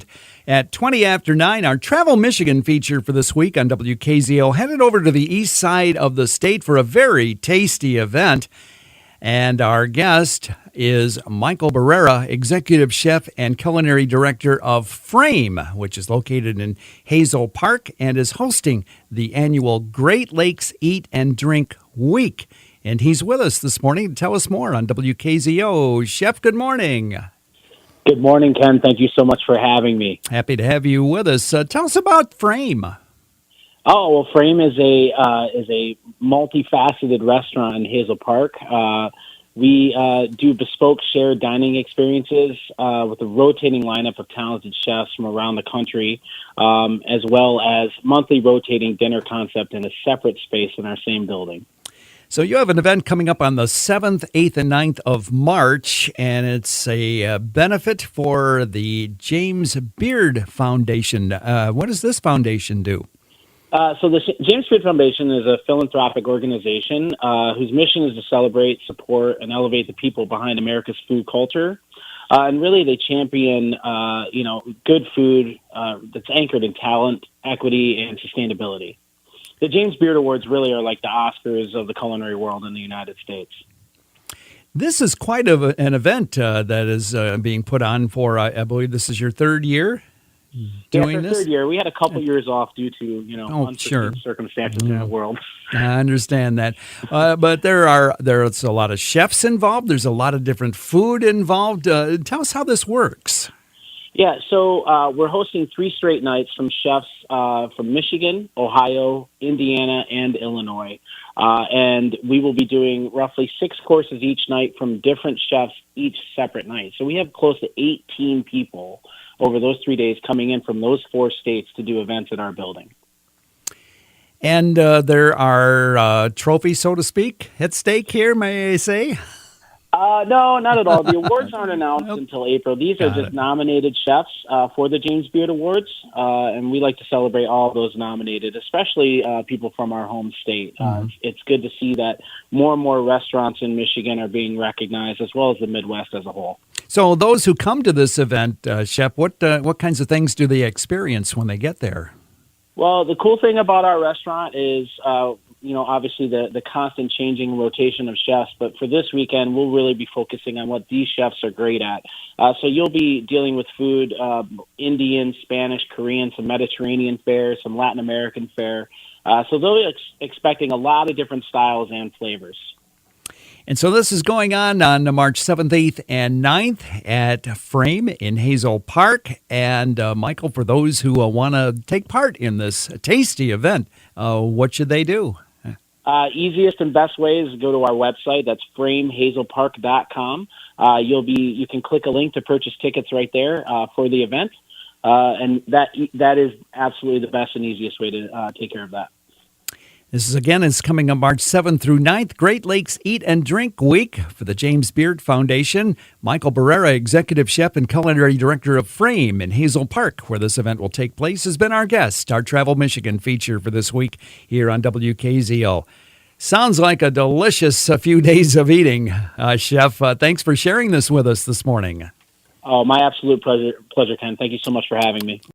2nd. At 20 after 9, our Travel Michigan feature for this week on WKZO headed over to the east side of the state for a very tasty event. And our guest is Michael Barrera, Executive Chef and Culinary Director of Frame, which is located in Hazel Park and is hosting the annual Great Lakes Eat and Drink Week. And he's with us this morning to tell us more on WKZO. Chef, good morning. Good morning, Ken. Thank you so much for having me. Happy to have you with us. Tell us about Frame. Oh, well, Frame is a multifaceted restaurant in Hazel Park. We do bespoke shared dining experiences with a rotating lineup of talented chefs from around the country, as well as monthly rotating dinner concept in a separate space in our same building. So you have an event coming up on the 7th, 8th, and 9th of March, and it's a benefit for the James Beard Foundation. What does this foundation do? So the James Beard Foundation is a philanthropic organization whose mission is to celebrate, support, and elevate the people behind America's food culture. And really, they champion, good food that's anchored in talent, equity, and sustainability. The James Beard Awards really are like the Oscars of the culinary world in the United States. This is quite an event that is being put on for, I believe this is your third year doing this? Third year. We had a couple years off due to, unforeseen circumstances in the world. I understand that. But there's a lot of chefs involved. There's a lot of different food involved. Tell us how this works. Yeah, so we're hosting 3 straight nights from chefs from Michigan, Ohio, Indiana, and Illinois. And we will be doing roughly 6 courses each night from different chefs each separate night. So we have close to 18 people over those 3 days coming in from those 4 states to do events in our building. And there are trophies, so to speak, at stake here, may I say? No, not at all. The awards aren't announced until April. These are just nominated chefs for the James Beard Awards, and we like to celebrate all those nominated, especially people from our home state. It's good to see that more and more restaurants in Michigan are being recognized, as well as the Midwest as a whole. So those who come to this event, Chef, what kinds of things do they experience when they get there? Well, the cool thing about our restaurant is obviously the constant changing rotation of chefs. But for this weekend, we'll really be focusing on what these chefs are great at. So you'll be dealing with food, Indian, Spanish, Korean, some Mediterranean fare, some Latin American fare. So they'll be expecting a lot of different styles and flavors. And so this is going on March 7th, 8th, and 9th at Frame in Hazel Park. And Michael, for those who want to take part in this tasty event, what should they do? Easiest and best way is to go to our website. That's framehazelpark.com. You can click a link to purchase tickets right there for the event. And that is absolutely the best and easiest way to take care of that. This is coming on March 7th through 9th, Great Lakes Eat and Drink Week for the James Beard Foundation. Michael Barrera, Executive Chef and Culinary Director of Frame in Hazel Park, where this event will take place, has been our guest, our Travel Michigan feature for this week here on WKZO. Sounds like a delicious few days of eating, Chef. Thanks for sharing this with us this morning. Oh, my absolute pleasure, Ken. Thank you so much for having me.